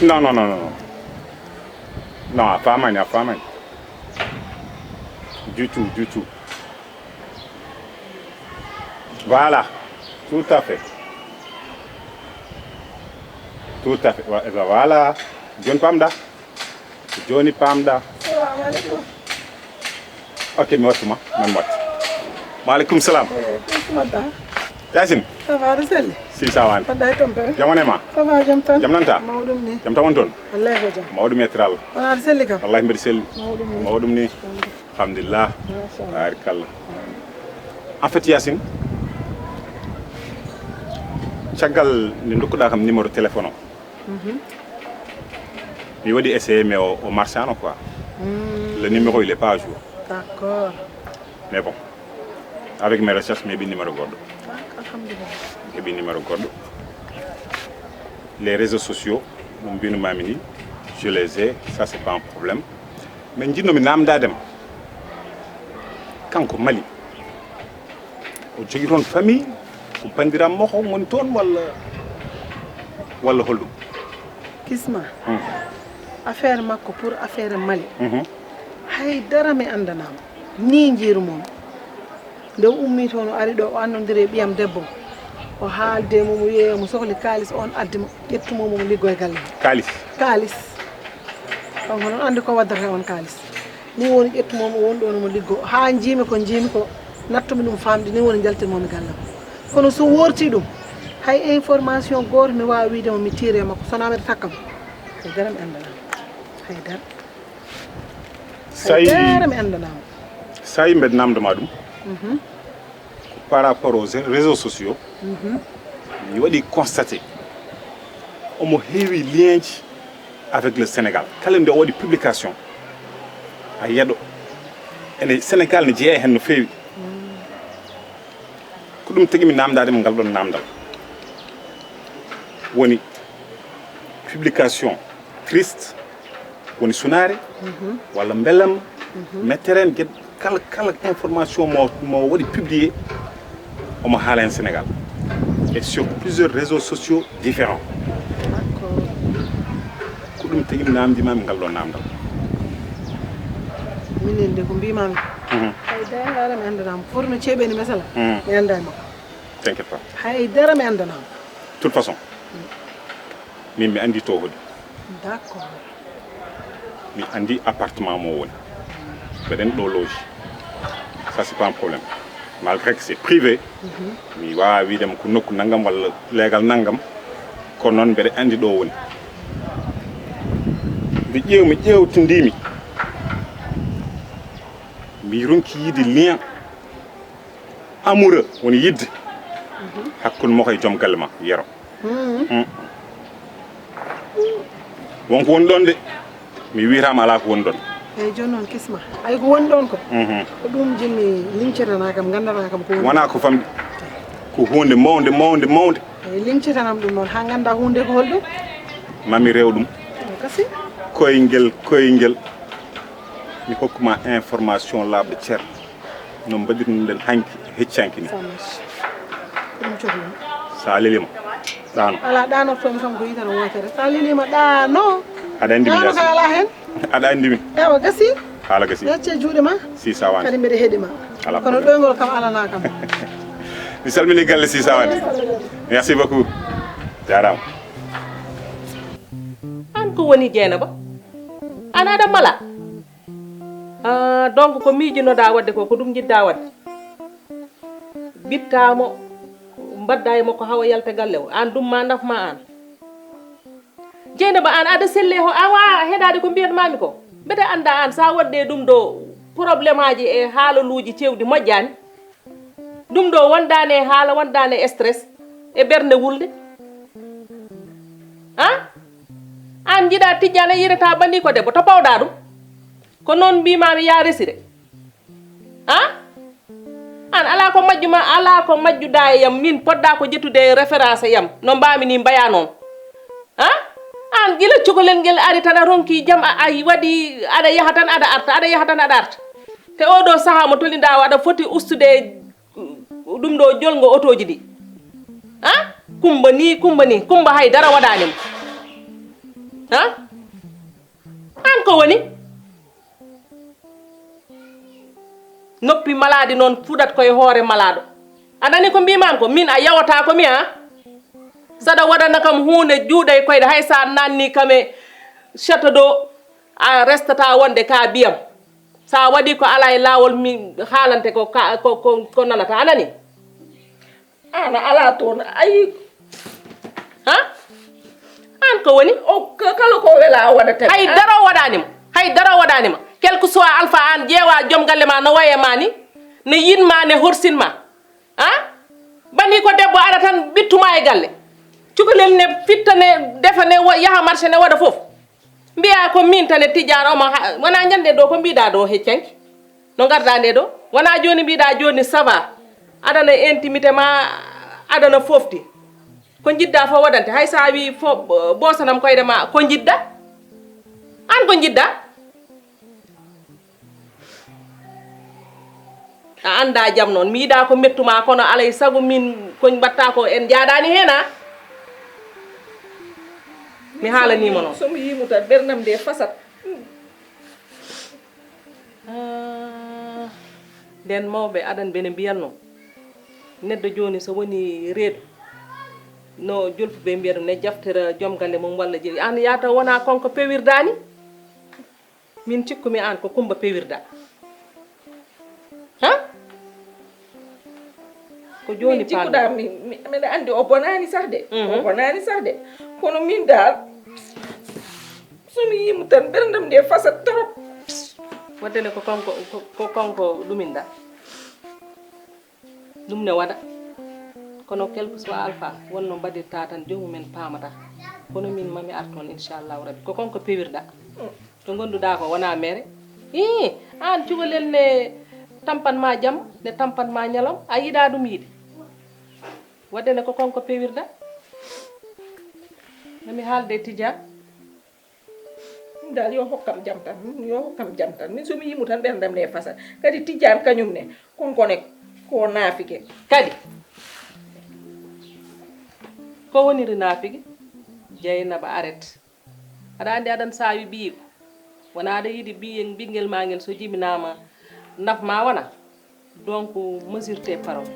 Non, non, non, non. Non, pas mal, pas mal. Du tout, du tout. Voilà, tout à fait. Tout à fait. Voilà. Johnny Pamda. Johnny Pamda. Ok, merci, moi. Maaleykum salam. Yasin. Ça va Rasel? Si ça va. Fadda tombe. Jamane ma. Ça va jam tan. Jam nanta. Mawdum ni. Jam tawanton. Wallahi ko jam. Mawdum metral. Wana Rasel ka. Wallahi mbir sel. Mawdum ni. Mawdum. Alhamdulillah. Barakallah. En fait Yasin. Chagal ni ndukuda kam numéro téléphone o. Mi wadi essayer mais au marchand quoi. Le numéro il est pas à jour. D'accord. Mais bon. Avec mes recherches, mes numéro gordo. Alhamdulillah. Mes numéro gordo. Les réseaux sociaux, mon bien mamini, je les ai, ça c'est pas un problème. Mais je dis nam dadem. Quand on Mali, on a une famille, on peut dire que mon ton wala holdu. Kisma. Affaire makko pour affaire Mali. Hay dara mi andanam. Ni njiru mom. nde ummi toon o ari ɗo o annodiri e ɓiyam debbo o haaldemo mo wiye mo sohli kalis on addimo ƴettumomo mo liggo e galle kalis donc noon andi ko waddata on kalis ni woni ƴettumomo wonɗo mo liggo ha jiimi ko nattumi ɗum famde ni woni jaltirmomi gallam kono so worti ɗum hay information goto mi wawi widemo mi tire makko sona mbeɗa takkam haydara mi andanama haydara mi andanama sa yi mbeɗa namdoma ɗum par rapport aux réseaux sociaux, il y a des constatés. On a eu lien avec le Sénégal. Quand on a des publications, il y a le Sénégal ne dit rien ne fait. Quand on a dit namdal, on a dit namdal. Une publication triste, une sonare, wala mbelam, meteren quelle information m'a publié au HAAL Sénégal et sur plusieurs réseaux sociaux différents. D'accord. Kudum tegi nam di mam ngallo nam dal. Minen de ko bimami. Hay dara mi andanam forno cebeni masala. Mi andai makko. T'inquiète pas. Hay dara mi andanam. De toute façon. Mi andi to hodi. D'accord. Mi andi appartement mo woni. Beden do loge. Ça c'est pas un problème. Malgré que c'est privé, mi wa wi dem ko nokku nangam wala legal nangam ko non bede andi do woni. Mi ƴewtindimi mi ronki yidi lien amoureux woni yidde hakkunde mo koye joom galle ma yero wonko woni ɗon de mi wiitama ala ko woni ɗon eyyi joni noon kisma ay ko woni ɗon ko ko ɗum jimmi lincetana kam gandana kam ko wona ko famɗi ko hunde mawde eyyi lincetanam ɗum noon ha ganda hunde ko holɗum mami rew ɗum kasi koyngel mi hokkuma information laaɓɗo ceer no mbaɗirnoɗen hanki heccanki ni ɗum cohli sa lelima ɗano ala ɗanortomi kam ko yitano wotere sa lelima ɗano aɗa andi mi ɗano ka ala hen aɗa andi mi ewa gasi haala gasi yacce juuɗe ma Sisa Wande kadi mbiɗa heeɗima Ala kono ɗoygol kam alana kam mi salmini galle Sisa Wande merci beaucoup jarama an ko woni Dieynaba an aɗa mala donc ko miijunoɗa wadde ko ɗum jiɗɗa wadde bittamo mbadda e makko hawa yalta galle o an ɗum ma nafma an Dieynaba an aɗa selle ho awa heɗade ko mbiyatmami ko mbete anda an sa wadde ɗum ɗo probléme aji e haalaluji cewɗi moƴƴani ɗum ɗo wondani e haala wondani e stress e ɓerde wulde an jiɗa tijjane yirata bandi ko debbo to pawɗa ɗum ko noon mbimami ya resire an ala ko majjuma ala ko majjuɗa e yam min poɗɗa ko ƴettude référence yam no mbami ni mbaya noon an gila cukalel ngel ari tan a ronki jaam a waɗi aɗa yaha tan aɗa arta aɗa yaha tan aɗa arta te oɗo saaha mo toliɗa waɗa foti ustude ɗum ɗo jolgo otoji ɗi kumba ni kumba hay dara waɗanimo an ko woni noppi maladi noon fuɗat koye hoore malaɗo anani ko mbimam ko min a yawata ko mi saɗa waɗana kam hunde juuɗe e koyɗe hay sa nanni kam e château d'eau a restata wonde ka biyam sa waɗi ko ala e lawol mi haalante ko nanata anani ana ala toon ayi an ko woni o kala ko wela waɗata hay dara waɗanima quelque soit alpha an ƴeewa joom galle ma no waye ma ni ne yinma ne horsinma bani ko debbo ara tan ɓittuma e galle cukalel ne fitta ne defa ne yaha marché ne waɗa foof mbiya ko min tan e tijjano oma wona ñande ɗo ko mbiɗa ɗo heccanki no garda nde ɗo wona joni mbiɗa joni ça va aɗana intimité ma aɗana fofti ko jiɗɗa fof waɗante hay sa wi fof bosanam koyɗe ma ko jiɗɗa an ko jiɗɗa a anda jaam noon mi yiɗa ko mettuma kono alay saago min koñ mbatta ko en jaaɗani hen mi haalanima noon somi yimo tan ɓerdam nde fasat nden mawɓe aɗan bene mbiyanno neɗɗo joni so woni reedu no julfuɓe mbiyata ne jaftira joom galle mum walla jeeyi an yata wona konko pewirda ni min cikkumi an ko kumba pewirda ko joni cikkuɗa mbeɗa andi o bonani sah de o bonani sah de kono min dal somi yimo tan ɓerdam nde fasat trop waddene ko konko ɗuminɗa ɗum ne waɗa kono quelque soit alpha wonno mbaɗirta tan jomumen paamata kono min mami ar toon inchallahu rabbi ko konko pewirɗa to gonduɗa ko wona mere an cukalel ne tampanma jamma ne tampanma ñalom a yiɗa ɗum yiide waddene ko konko pewirɗa nami haalde tija dal yo hokkam jam tan min somi yimo tan ɓerdam nde fasat kadi tijjani kañum ne konkone ko naafike kadi ko woniri naafigi Dieynaba arrête aɗa andi aɗan saawi ɓiiko wona aɗa yiiɗi ɓinguel ma nguel so jibinama nafma wona donc mesure tes paroles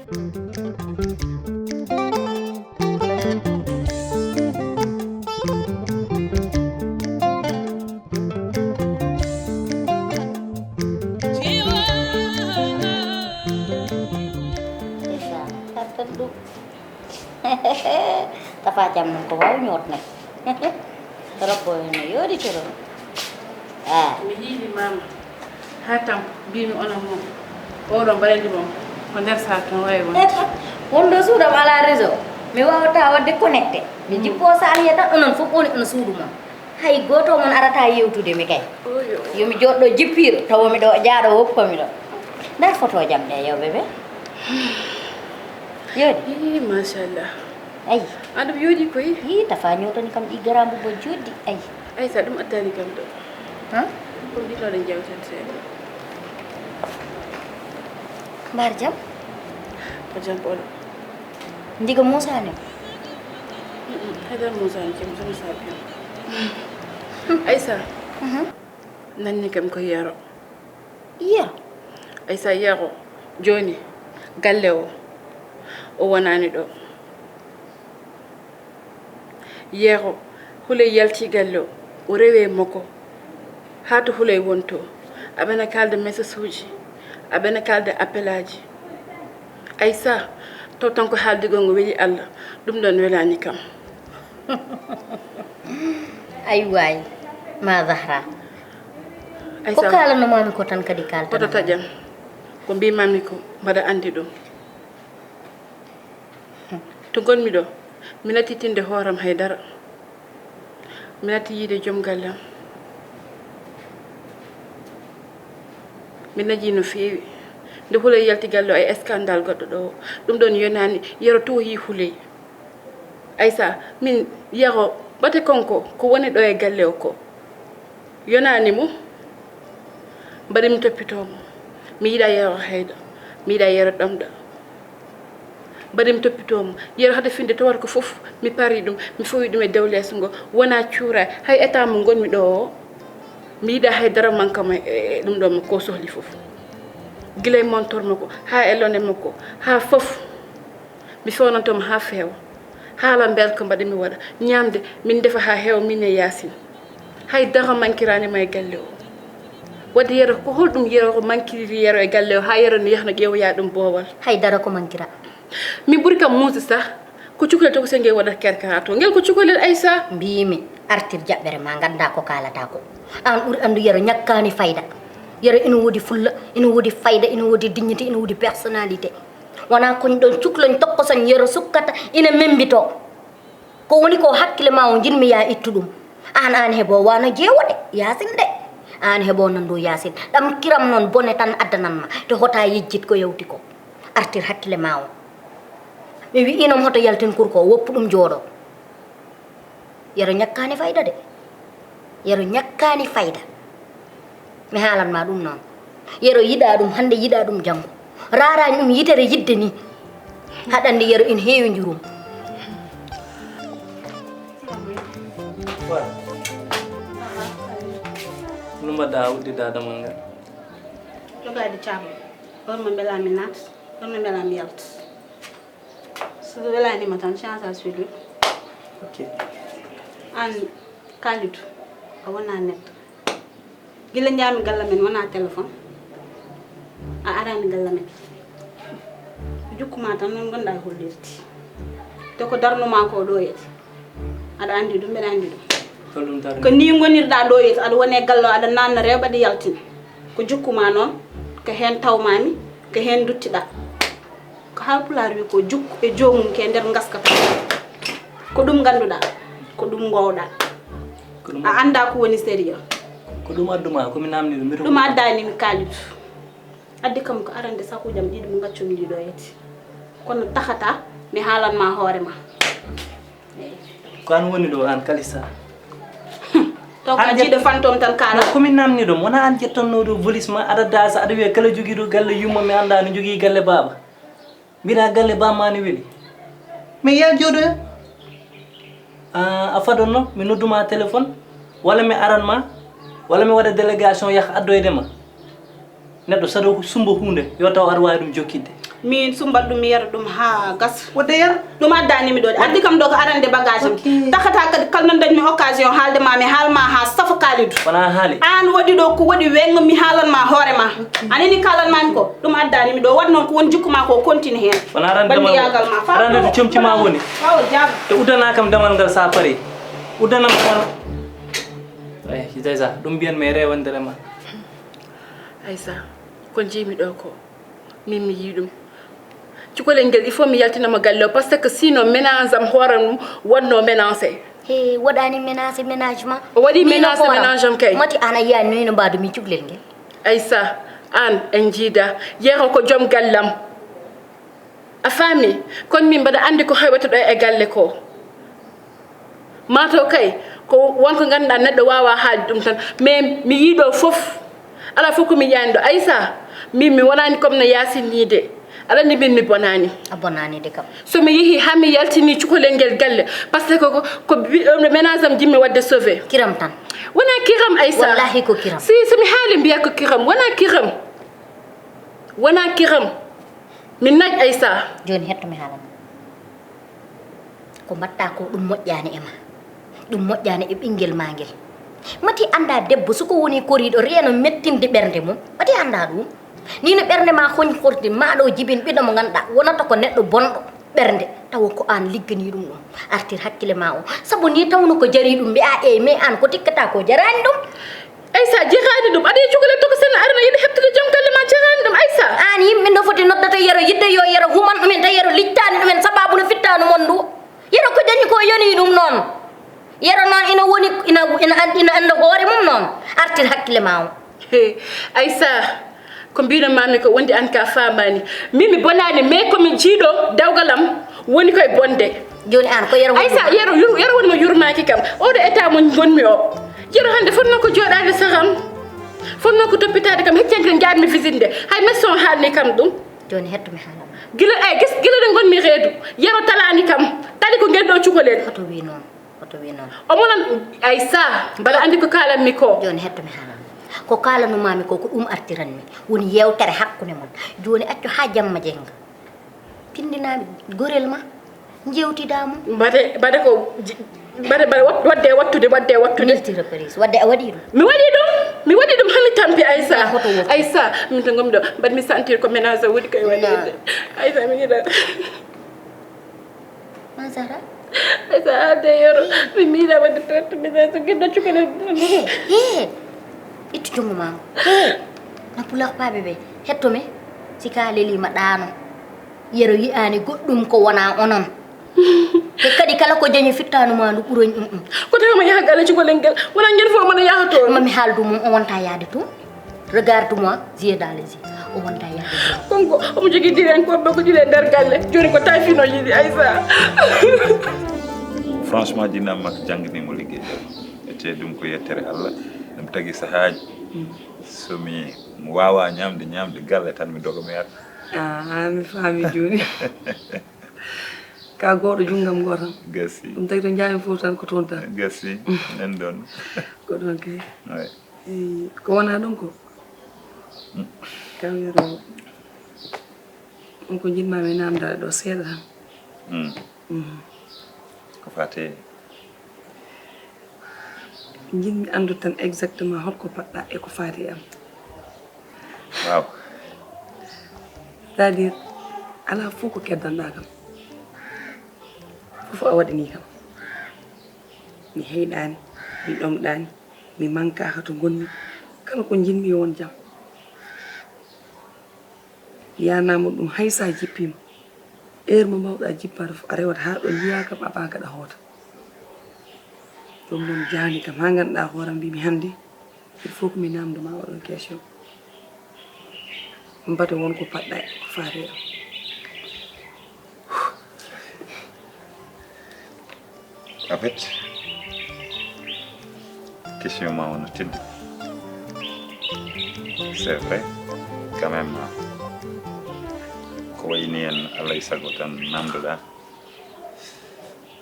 Tafa jam ko waw ñot nak trop no yodi toro mi yiiɗi mama ha tam mbimi onon moom oɗo mbaɗandi moom ko nder sa ton wayi won wonɗo suuɗam ala réseau mi wawata wadde connecté mi jippo saliya tan onon fof woni ono suudu mon hay goto mon arata yewtude mi kay yomi joɗɗo jippiro tawomi ɗo jaaɗo woppomi ɗo nda photo jam ɗe yewɓe ɓe yodi machallah ayi aɗa ɗum yooɗi koye hi tafa ñowtani kam ɗi garambo bo joɗɗi ayi ay sa ɗum addani kam ɗo han ko ɗiɗoɗen jewten seeɗa mbar jam ko jam ɓolo ndiga musani haydar musani kam somi sabiam aysa nanni kam ko yaro Yero Aisa yero joni galle o wonani ɗo yero hule yalti galle o rewe makko ha to huley wonto aɓena kalde message uji aɓena kalde appel aji Aisa to tan ko haaldigol ngo weeli Allah ɗum ɗon welani kam ay way ma Zahra ko Aisa kalano mami ko tan kadi kalta koto taƴam ko mbimami ko mbaɗa andi ɗum to gonmi ɗo mi natti tinde hooram haydara mi natti yiide joom gallam mi naji no feewi nde huley yalti galle o ay scandale goɗɗo ɗo ɗum ɗon yonani yero to yi huley Aisa min yero bate konko ko woni ɗo e galle o ko yonani mo mbaɗi mi toppitomo mi yiɗa yero hayda mi yiɗa yero ɗamɗa mbaɗi mi toppitomo yero hade finde tawata ko fof mi pari ɗum mi fowi ɗum e dow leeso ngo wona cuura hay état mo gonmi ɗo o mi yiɗa haydara manka ma e ɗum ɗo ko sohli fof guila e montor makko ha e lone makko ha fof mi fewnantomo ha feewa haala mbel ko mbaɗi mi waɗa ñamde min defa ha heewa min e Yasine hay dara mankirani ma e galle o wadde yero ko holɗum yero ko mankiri yero e galle o ha yero no yahno ƴeewoya ɗum boowal haydara ko mankira min ɓuuri kam muusi sah ko cukalel to ko se ngel waɗata kerkara to ngel ko cukalel Aisa mbimi artir jaɓɓere ma ganda ko kalata ko an ɓuuri andu yero ñakkani fayda yero ina woodi fulla ina woodi fayda ina woodi dignité ina woodi personnalité wona koñ ɗon cukloñ tokkoson yero sukkata ina membito ko woni ko hakkille ma o jinmi ya ittu ɗum an heeɓo wana jeewode Yasine de an heeɓo nandu Yasine ɗam kiram noon bone tan addananma te hota yejjit ko yewti ko artir hakkille ma o mi wi inom hoto yaltin kurko woppu ɗum jooɗo yero ñakkani fayda de yero ñakkani fayda mi haalanma ɗum noon yero yiɗa ɗum hande yiɗa ɗum janggo rarani ɗum yitere yidde ni haɗande yero ina heewi njurum no mbaɗɗa uddidade mal ngal jogade caabo ɗon mo belami naat ɗon mo belami yalta so welanima tan chance à suivi ok an Kalidou a wona neɗɗo gila jaami galla men wona téléphone a arani galla men jukkuma tan noon gonɗa e hollirde te ko darnuma ko ɗo yete aɗa andi ɗum mbeɗa andi ɗum holɗum dar ko ni gonirɗa ɗo yete aɗa wone gallo aɗa nanna rewɓe aɗa yaltina ko jukkuma noon ko hen tawmami ko hen duttiɗa ko Haalpulaar wi ko jukku e jomum ke nder gaskata ko ɗum ganduɗa ko ɗum gowɗa a anda ko woni sérieux ko ɗum adduma komi namni ɗum ɗum addanimi Kalidou addi kam ko arande sakujam ɗiɗi mo gaccumi ɗiɗo yete kono tahata mi haalanma hoorema ko an woni ɗo an Kalisa to ka jiiɗo fantôme tan kala komi namni ɗum wona an ƴettonno ɗo volis ma aɗa dasa aɗa wiya kala jogui ɗo galle yumma mi anda no jogui galle baba mbiɗa galle bama ni weeli mais ya jooɗo a fadonno mi nodduma téléphone walla mi aranma walla mi waɗa délégation yaha addoydema neɗɗo saɗa sumba hunde yo taw aɗa wawi ɗum jokkidde min sumbat ɗum mi yara ɗum ha gas wadde yar ɗum addanimi ɗo addi kam ɗo ko arande bagage am takata kadi kala no dañmi occasion haalde ma mi haalma ha safa Kalidou wona haali an waɗi ɗo ko waɗi wengo mi haalanma hoorema anani kalanmami ko ɗum addanimi ɗo waɗi noon ko woni jukkuma ko continue hen wona arandemal arande to comcima woni fawo jaab te uddana kam demal ngal sa paari uddanam Aisa ɗum mbiyanmi e rewandere ma Aisa ko jimi ɗo ko min mi yi ɗum cukalel ngel il faut mi yaltinamo galle o par ce que sinon ménage am hoore mum wonno ménagé he waɗani ménage ménagement o waɗi ménage am kay mati an a yiya noyno mbadumi cukalel ngel Aisa an en jiida yeeho ko joom gallam a faami kono min mbaɗa andi ko heɓata ɗo e galle ko mato kay ko wonko ganduɗa neɗɗo wawa haalde ɗum tan mais mi yiiɗo foof ala fof komi yiyani ɗo Aisa min mi wonani comme no Yasine ni de aɗa andi min mi bonani a bonani de kam so mi yeehi ha mi yaltini cukalel ngel galle par ce que ko ménage am jimmi wadde sauvé kiram tan wona kiram Aisa wallahi ko kiram si somi haali mbiya ko kiram wona kiram wona kiram min naj Aïssa joni hettumi haalam ko mbatta ko ɗum moƴƴani e ma ɗum moƴƴani e ɓinguel ma ngel mati anda debbo suko woni koriɗo reeno mettinde ɓernde mum mati anda ɗum ni no ɓernde ma hoñ horti maɗo jibin ɓiɗo mo ganduɗa wonata ko neɗɗo bonɗo ɓernde tawa ko an liggani ɗum ɗum artir hakkille ma o saabu ni tawno ko jari ɗum mbi'a e mais an ko tikkata ko jarani ɗum Aïssa jehani ɗum aɗa cukalel to ko sen arna yiɗi heɓtude joom galle ma jehani ɗum Aïssa an yimɓe no foti noddata yero yidde yo yero human ɗumen ta yero littani ɗumen sababu no fittanu mon ndu yero ko dañi ko yoni ɗum noon yero noon ina woni ina anda hoore mum noon artir hakkille ma o Aïssa ko mbino mami ko wondi an ka famani mimi bonani mais komi jiiɗo dawgalam woni koye bonde joni an ko yero Aïssa yero woni mo yurmaki kam oɗo état mo gonmi o yero hande fonno ko joɗade saham fonno ko toppitade kam heccanke jaadmi visite nde hay médecin haalni kam ɗum joni hettumi haalam gila gila ɗo gonmi reedu yero talani kam tali ko ngel ɗo cukalel oto wi noon omonon Aïssa mbaɗa andi ko kalanmi ko joni hettumi haalam ko kalanumami ko ko ɗum artiranmi woni yewtere hakkude mon joni accu ha jamma jenga pindinami gorel ma jewtidamo mbaɗe ko wadde wattude multi reprise wadde a waɗi ɗum mi waɗi ɗum hami tampi Aïssa min to gomɗo mbaɗmi sentir ko ménage woɗi koye waɗede Aïssa mi yiɗa masara Aïssa ade yoro mi miiɗa wadde traitement ménage gueɗɗo cukalel ittu jungo ma na pulaar paaɓe ɓe hettome sika lelima ɗaano yero yi'ani goɗɗum ko wona onon te kadi kala ko dañi fittanuma ndu ɓuroñ ko tawma yaha galle cukalel ngel wona ngel fof mona yaha toon mami haaldu mum o wonta yaade toon regarde moi yeux dans les yeux o wonta yaade toon konko omo jogui direnkoɓe ko ƴiile nder galle joni ko tafino yiiɗi Aïssa franchement jinam makko jangganimo ligguey ete ɗum ko yettere Allah ɗum tagui sahaji somi wawa ñamde galle tan mi doga mi yara mi faami joni ka goɗo junggam gotam gassi ɗum tagui to jaami fof tan ko toon tan gassi nan ɗon ko ɗon kay ko wona ɗum ko kam yero on ko jinmami namdade ɗo seeɗa tan ko fate jinmi andude tan exactement holko paɗɗa e ko faati am waaw c'est à dire ala fof ko keddanɗa kam fof a waɗani kam mi heyɗani mi ɗomɗani mi mankaka to gonmi kala ko jinmi yo won jaam yanama ɗum hay sa jippima heure mo mbawɗa jippade fof a rewat ha ɗo liya kam a ɓagaɗa hoota ɗum noon jani kam ha ganduɗa hooram mbimi hande il faut ko mi namdoma oɗon question mbade wonko paɗɗa ko faati am en fait question ma wono teddi c'est vrai quand même ko wayni en alay sago tan namdoɗa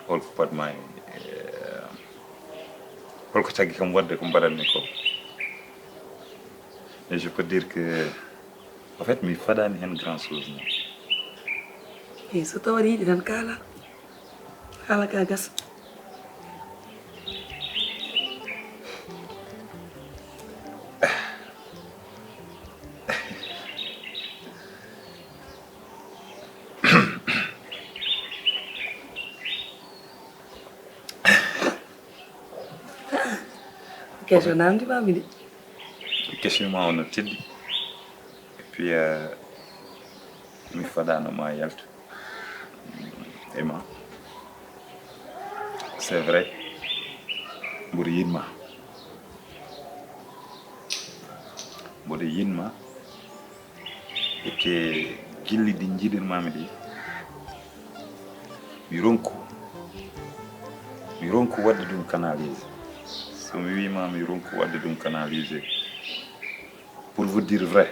holko paɗma holko tagui kam wadde ko mbaɗanmi ko et je peux dire que en fait mi faɗani hen grand chose non e so tawa yiiɗi tan kaala haala ka gasa question namdimami de question ma ono teddi et puis mi faɗanoma yalta ema c'est vrai mboɗo yinma ete gilli ɗi jiɗirmami ɗi mi ronku wadde ɗum canalisé so mi wima mi ronku wadde ɗum canalisé pour vous dire vrai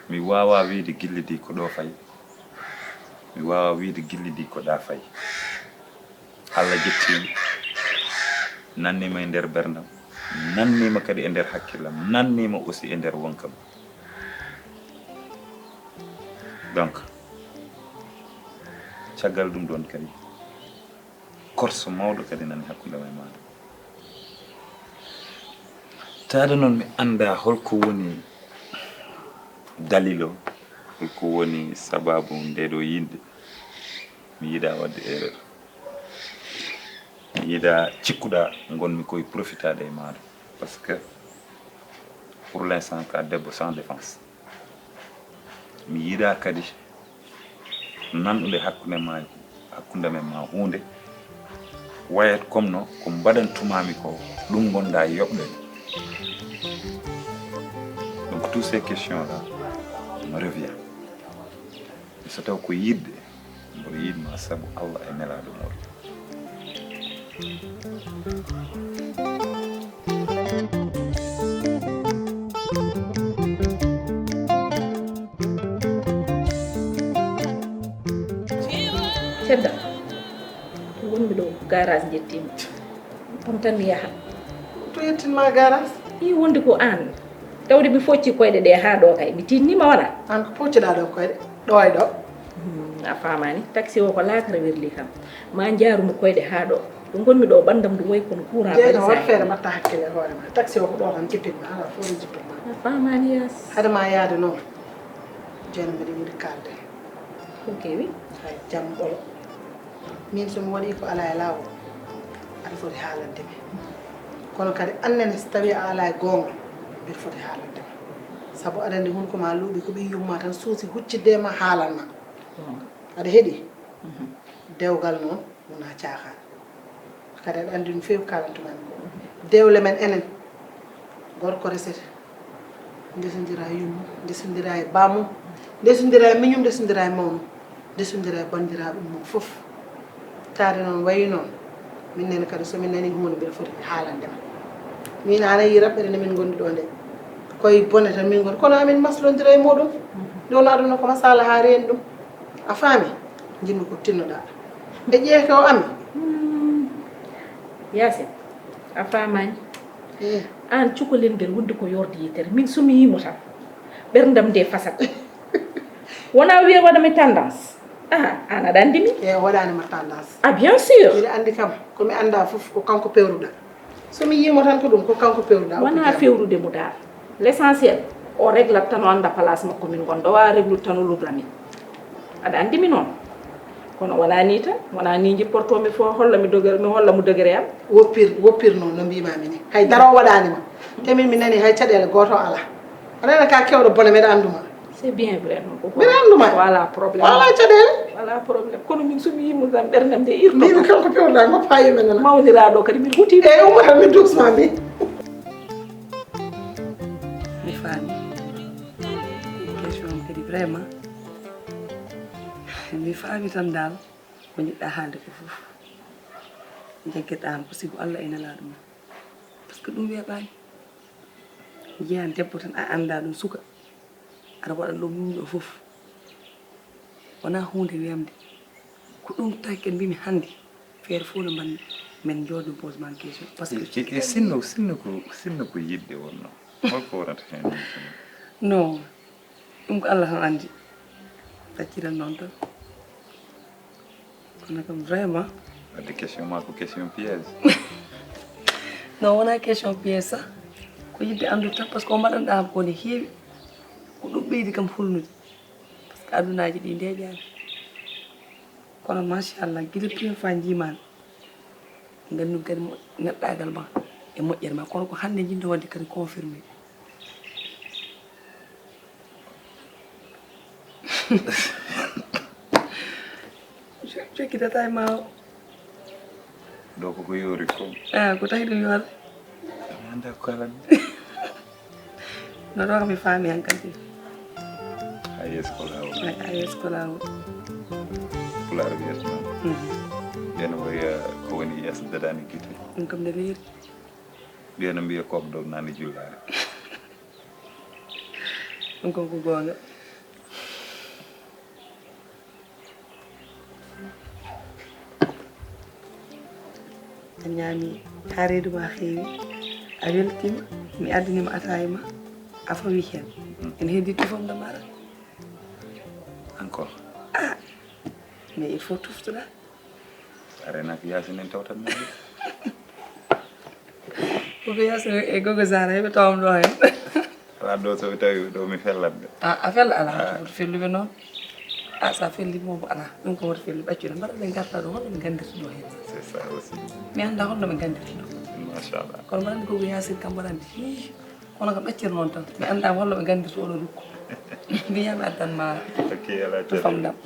mi wawa wiide gilli ɗi ko ɗo fayi mi wawa wiide gilli ɗi ko ɗa fayi Allah jettimi nannima e nder berdam nannima kadi e nder hakkillam nannima aussi e nder wonkam donc caggal ɗum ɗon kadi korso mawɗo kadi nani hakkunde men maɗa taade noon mi annda holko woni dalilo holko woni sababu nde ɗo yinde mi yiɗa wadde erreur mi yiɗa cikkuɗa gonmi koye profitade e maɗa par ce que pour l'instant ka debbo sans défense mi yiɗa kadi nanɗude hakkunde men ma hunde wayat comme no ko mbaɗantumami ko ɗum gonɗa yoɓɗe donc tous ces questions là me revient so taw ko yidde mboɗo yiɗma saabu Allah e nelaɗo moɗo Cedda wonmi ɗo garage jettima ɗum tan mi yaha to yettinma garage i wondi ko an tawde mi focci koyɗe ɗe ha ɗo kay mi tinnima wona an ko pocciɗa ɗo koyɗe ɗo e ɗo a famani taxi o ko lakara werli kam ma jaarumi koyɗe ha ɗo ɗum gonmi ɗo ɓandam ɗum way kono courant jeeɗo wat feere mbatta hakkille e hoore ma taxi o ko ɗo tan jippitma ala fof jippitma a famani yas hade ma yaade noon jeeno mbiɗa yiɗi kalde ko kewi hay jam ɓolo min somi waɗi ko ala e laawol aɗa foti haalande mi kono kadi annene so tawi a ala e goonga mbiɗa foti haalande ma sabu aɗa andi hunko ma luuɓi ko ɓi yumma tan suusi huccidde ma haalanma aɗa heeɗi dewgal noon wona caahan kadi aɗa andi ɗum fewi kalantuman dewle men enen gorko resete ndesodira e yummum ndesodira e bamum ndesodira e miñum ndesodira e mawmum ndesodira e bandiraɓe mum fof taade noon wayi noon min nene kadi somin nani hunde mbiɗa foti haalandema min ana yi raɓɓere nde min gondi ɗo nde koye bone tan min gondi kono amin maslodira e muɗum nde wona aduna ko masala ha reeni ɗum a faami jinmi ko tinnoɗa e ƴeeke o ami yasin a famani an cukalel ngel wondi ko yorde yitere min somi yimo tan ɓerdam nde fasat wona wiye waɗami tendance an aɗa andi mi e waɗanima tendance ah bien sûr mbiɗa andi kam komi anda fof ko kanko pewruɗa somi yimo tan ko ɗum ko kanko pewruɗa wona fewrude mo dal l' essentiel o réglat tan o anda place makko min gonɗo wawa réglude tan o lubrami aɗa andi mi noon kono wona ni tan wona ni jipportomi fo holla mi holla mo dogere am woppir noon no mbimami ni hay dara o waɗanima te min mi nani hay caɗele goto ala aɗana ka kewɗo bone mbeɗa anduma c'est bien vrai noon mbeɗa anduma voilà probléme wala caɗele wala probléme kono min somi yimo tan ɓerdam nde irto mbimi kanko pewɗa goppa yumen nana mawniraɗo kadi min huuti e ummatan min dusma mbi mi faami question kadi vraiment mi faami tan dal ko jiɗɗa haalde ko fof jagguirɗama ko sigo Allah e nelaɗo mum par ce que ɗum weeɓani jiyan debbo tan a anda ɗum suka aɗa waɗa ɗum ɗum ɗo fof wona hunde wemde ko ɗum taki en mbimi hannde feere fof no mbanmi min jooɗo pose ma question par ce que sinno ko yidde wonno holko wonata hen non ɗum ko Allah tan andi ɗacciran noon tan kono kam vraiment wadde question ma ko question piège non wona question piège sa ko yidde andude tan par ce que o mbaɗanɗam ko ne heewi ko ɗum ɓeydi kam hulnude par ce que adunaji ɗi ndeƴani kono machallah guila prime fa jimami gandum kadi neɗɗagal ma e moƴƴere ma kono ko hande jinno wadde kadi confirmé jokkitata e ma o ɗo koko yoori ko ko tawi ɗum yoorde mi anda ko kalan no ɗo kam mi faami han kadi ha yeeso ko lawol ha yeeso ko lawol pulaar wiyata noon ɓeeno wiya ko woni yeeso dadani guite ɗum kam nde leeri ɓeeno mbiya koɓe dow nande jullare ɗum kam ko goonga a ñaami ha reedu ma heewi a weltima mi addinima ataye ma a fawi hen ene heddi tufamde maɗa encore mais il faut tuftuɗa are nak yasinen tawtan mi koko yasine e gogo sara heɓe tawam ɗo hen ala ɗo so tawi ɗo mi fellatde a fella ala woto felluɓe noon sa fellimo mo ala ɗum ko woto fellu ɓaccude mbaɗa ɓe garta ɗo holno ɓe gandirta ɗo hen c'est ça aussi mi anda holno ɓe gandirta ɗo machallah kono mbaɗa andi koko yasir kam mbaɗa andi kono kam ɓaccir noon tan mi andama holno ɓe gandirta oɗo lukku mbiyami addanma ok ala to famɗam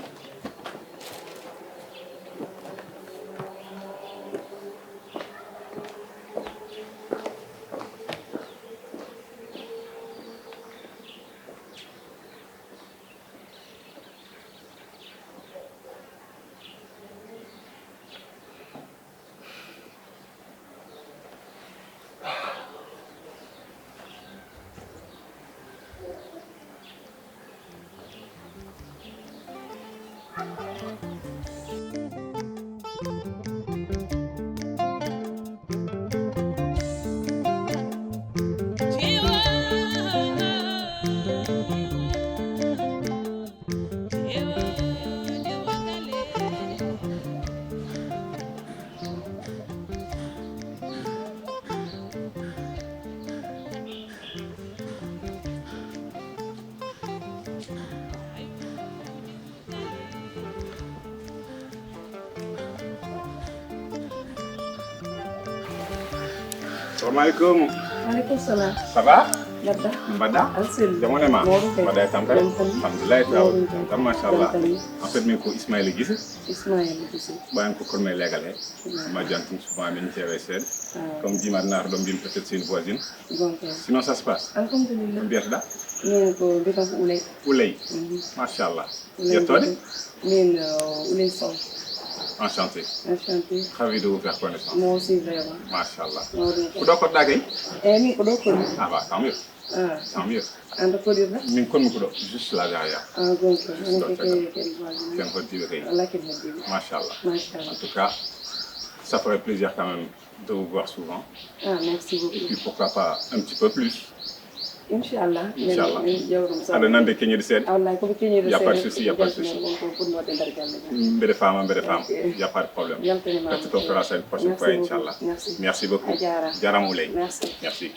Assalamualaikum. Waalaikumsalam. Ça va? Yadda. Mbada? Alsil. Jamone ma. Mbada tampere. Alhamdulillah taw. Tam machallah. En fait min ko Ismaïla Gisse. Ismaïla Gisse. Bayan ko korme legale. Ma jantum souvent min téré sed. Comme dit maintenant dom bin peut-être c'est une voisine. Donc sinon ça se passe. Alhamdulillah. Mbiyata Min ko bitam ulay. Ulay. Machallah. Yettode? Min ulay son. Enchanté. Enchanté. Ravi de vous faire connaissance. Moi aussi vraiment. Machallah. Ko do ko dagay? Min ko do ko. Ah bah tant mieux. Tant mieux. Anda ko dirna? Min kon ko do juste là derrière. Donc on est Ken hodibe kay. Allah ken hodibe. Machallah. Machallah. En tout cas, ça ferait plaisir quand même de vous voir souvent. Merci beaucoup. Et puis pourquoi pas un petit peu plus. Inchallah. Inchallah. Ada nande keñede seeɗa. Allah ko keñede seeɗa. Y a pas de souci, y a pas de souci. Mbede fama. Y a pas de problème. Peut-être on fera ça une prochaine fois, Inch'Allah. Merci beaucoup. Jaram Oulay. Merci. Merci.